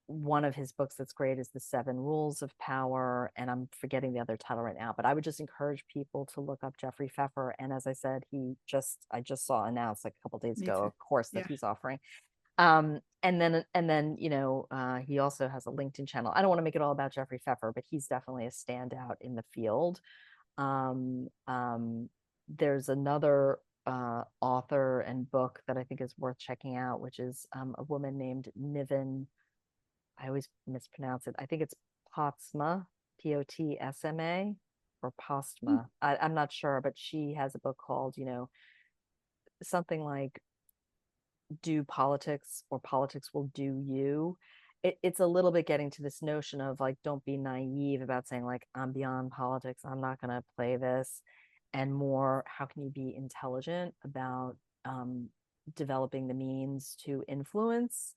One of his books that's great is The Seven Rules of Power. And I'm forgetting the other title right now, but I would just encourage people to look up Jeffrey Pfeffer. And as I said, I just saw announced like a couple of days Me ago, too. a course that Yeah. he's offering. And then he also has a LinkedIn channel. I don't want to make it all about Jeffrey Pfeffer, but he's definitely a standout in the field. Um, um, there's another author and book that I think is worth checking out, which is a woman named Niven. I always mispronounce it. I think it's Potsma, Potsma, or Mm. Postma. I'm not sure, but she has a book called, something like Do Politics or Politics Will Do You. It's a little bit getting to this notion of like, don't be naive about saying like, I'm beyond politics, I'm not going to play this, and more, how can you be intelligent about um, developing the means to influence?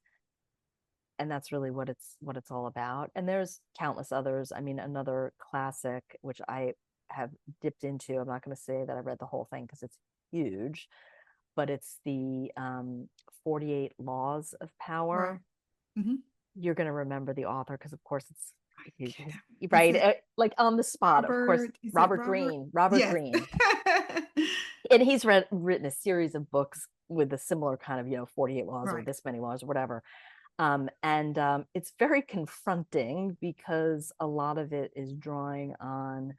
And that's really what it's all about. And there's countless others. I mean, another classic which I have dipped into, I'm not going to say that I read the whole thing because it's huge, but it's the 48 Laws of Right. Power. Hmm. You're going to remember the author because, of course, it's I his, can't. Is right, it like on the spot. Of course, Robert? Is it Robert Robert? Greene. Robert Yes. Greene, and he's written a series of books with a similar kind of 48 laws or Right. this many laws or whatever. And it's very confronting because a lot of it is drawing on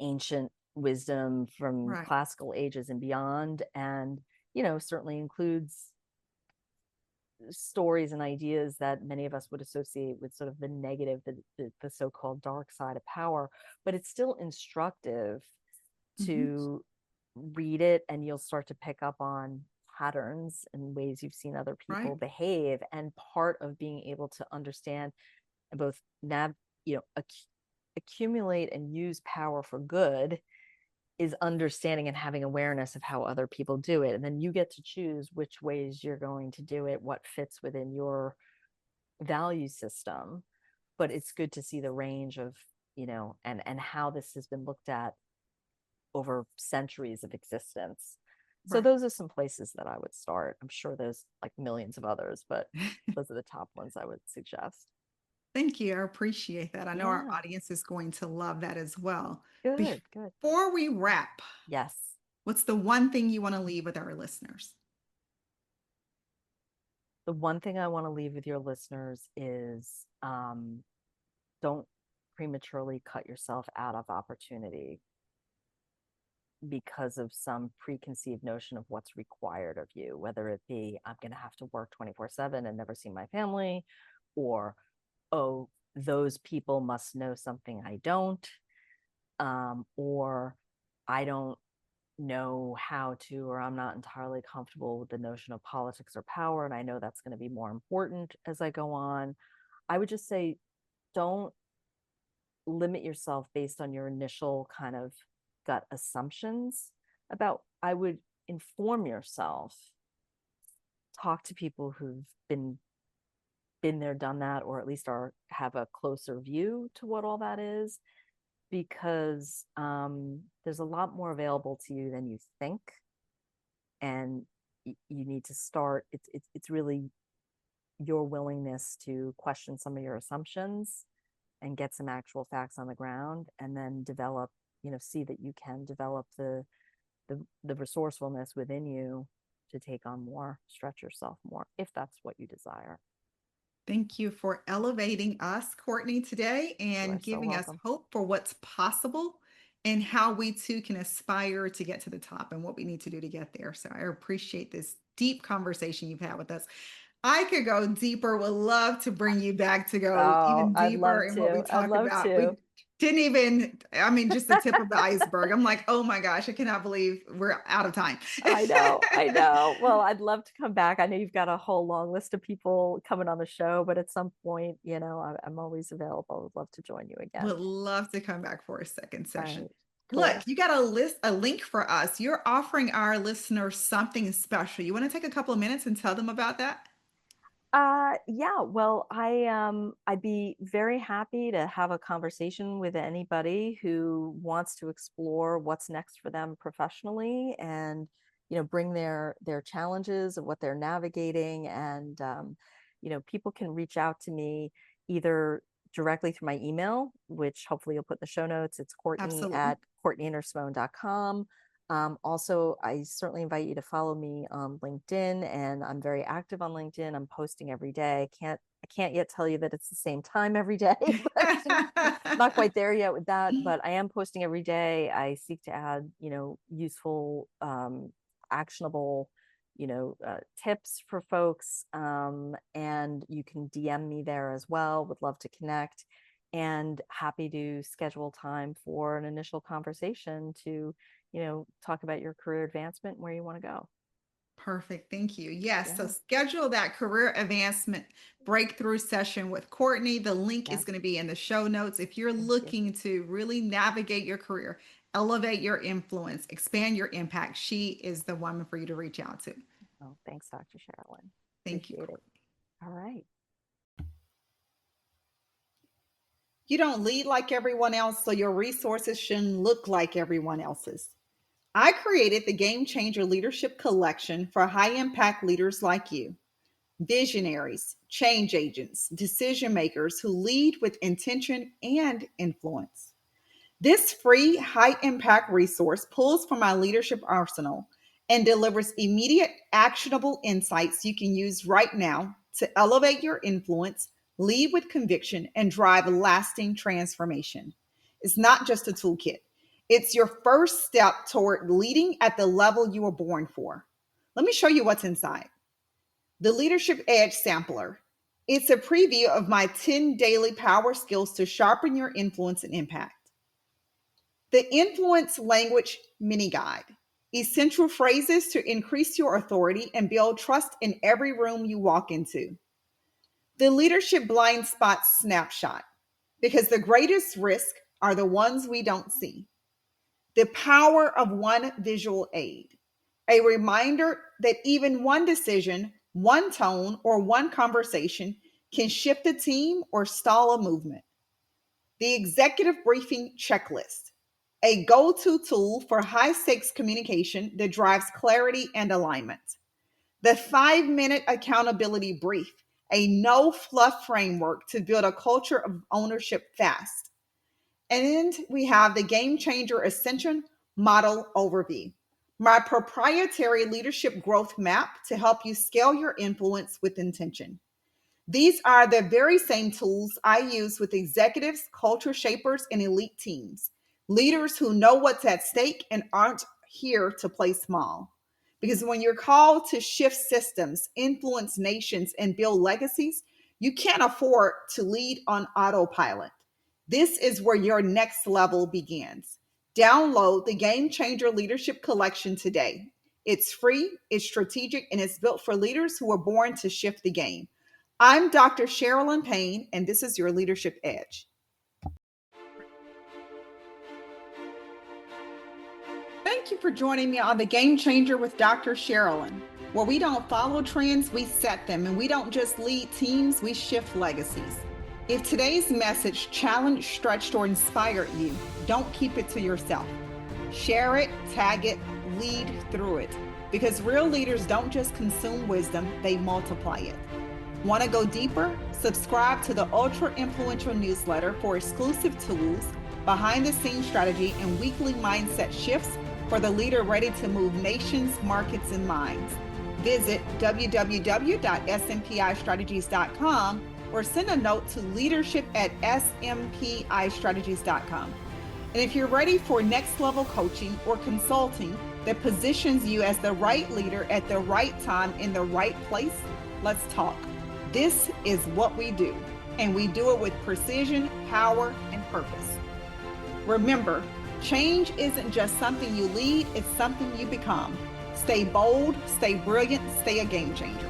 ancient wisdom from Right. classical ages and beyond, and certainly includes stories and ideas that many of us would associate with sort of the negative, the so-called dark side of power. But it's still instructive Hmm. to read it, and you'll start to pick up on patterns and ways you've seen other Right. people behave. And part of being able to understand and both you know accumulate and use power for good is understanding and having awareness of how other people do it. And then you get to choose which ways you're going to do it, what fits within your value system. But it's good to see the range of, and how this has been looked at over centuries of existence. So Right. those are some places that I would start. I'm sure there's like millions of others, but those are the top ones I would suggest. Thank you. I appreciate that. I know our Yeah, audience is going to love that as well. good, good. Before we wrap, Yes. what's the one thing you want to leave with our listeners? The one thing I want to leave with your listeners is don't prematurely cut yourself out of opportunity because of some preconceived notion of what's required of you, whether it be, I'm going to have to work 24/7 and never see my family, or, oh, those people must know something I don't, or I don't know how to, or I'm not entirely comfortable with the notion of politics or power. And I know that's going to be more important as I go on. I would just say, don't limit yourself based on your initial kind of gut assumptions about. I would inform yourself, talk to people who've been there, done that, or at least are have a closer view to what all that is, because there's a lot more available to you than you think, and you need to start. It's really your willingness to question some of your assumptions and get some actual facts on the ground, and then develop, see that you can develop the resourcefulness within you to take on more, stretch yourself more, if that's what you desire. Thank you for elevating us, Courtney, today You are and so giving us welcome. hope for what's possible and how we too can aspire to get to the top and what we need to do to get there. So I appreciate this deep conversation you've had with us. I could go deeper, would love to bring you back to go Oh, even I'd deeper love in what we to. I'd talked love about. to. We didn't even, I mean, just the tip of the iceberg. I'm like, oh my gosh, I cannot believe we're out of time. I know, I know. Well, I'd love to come back. I know you've got a whole long list of people coming on the show, but at some point, I'm always available. I'd love to join you again. Would love to come back for a second All session. right, Look, cool. you got a link for us. You're offering our listeners something special. You want to take a couple of minutes and tell them about that? Yeah, well, I'd be very happy to have a conversation with anybody who wants to explore what's next for them professionally, and bring their challenges of what they're navigating. And people can reach out to me either directly through my email, which hopefully you'll put in the show notes. It's Courtney Absolutely. at courtneyintersimone.com. Also, I certainly invite you to follow me on LinkedIn, and I'm very active on LinkedIn. I'm posting every day. I can't yet tell you that it's the same time every day, but not quite there yet with that. But I am posting every day. I seek to add, useful, actionable, tips for folks. And you can DM me there as well. Would love to connect, and happy to schedule time for an initial conversation to talk about your career advancement and where you want to go. Perfect. Thank you. Yes. So Yeah. schedule that career advancement breakthrough session with Courtney. The link Yeah. is going to be in the show notes. If you're Thank you. looking to really navigate your career, elevate your influence, expand your impact, she is the woman for you to reach out to. Oh, thanks, Dr. Sharalyn. Thank you, Appreciate it. Courtney. All right. You don't lead like everyone else, so your resources shouldn't look like everyone else's. I created the Game Changer Leadership Collection for high impact leaders like you, visionaries, change agents, decision makers who lead with intention and influence. This free high impact resource pulls from my leadership arsenal and delivers immediate actionable insights you can use right now to elevate your influence, lead with conviction, and drive lasting transformation. It's not just a toolkit, it's your first step toward leading at the level you were born for. Let me show you what's inside. The Leadership Edge Sampler. It's a preview of my 10 daily power skills to sharpen your influence and impact. The Influence Language Mini Guide. Essential phrases to increase your authority and build trust in every room you walk into. The Leadership Blind Spot Snapshot. Because the greatest risk are the ones we don't see. The power of one visual aid. A reminder that even one decision, one tone, or one conversation can shift a team or stall a movement. The Executive Briefing Checklist, a go to tool for high stakes communication that drives clarity and alignment. The 5 minute accountability brief, a no fluff framework to build a culture of ownership fast. And we have the Game Changer Ascension Model Overview, my proprietary leadership growth map to help you scale your influence with intention. These are the very same tools I use with executives, culture shapers, and elite teams, leaders who know what's at stake and aren't here to play small. Because when you're called to shift systems, influence nations, and build legacies, you can't afford to lead on autopilot. This is where your next level begins. Download the Game Changer Leadership Collection today. It's free, it's strategic, and it's built for leaders who are born to shift the game. I'm Dr. Sharalyn Payne, and this is your Leadership Edge. Thank you for joining me on the Game Changer with Dr. Sharalyn, where we don't follow trends, we set them, and we don't just lead teams, we shift legacies. If today's message challenged, stretched, or inspired you, don't keep it to yourself. Share it, tag it, lead through it, because real leaders don't just consume wisdom, they multiply it. Want to go deeper? Subscribe to the Ultra Influential newsletter for exclusive tools, behind the scenes strategy, and weekly mindset shifts for the leader ready to move nations, markets, and minds. Visit www.smpistrategies.com or send a note to leadership@smpistrategies.com. And if you're ready for next level coaching or consulting that positions you as the right leader at the right time in the right place, let's talk. This is what we do, and we do it with precision, power, and purpose. Remember, change isn't just something you lead, it's something you become. Stay bold, stay brilliant, stay a game changer.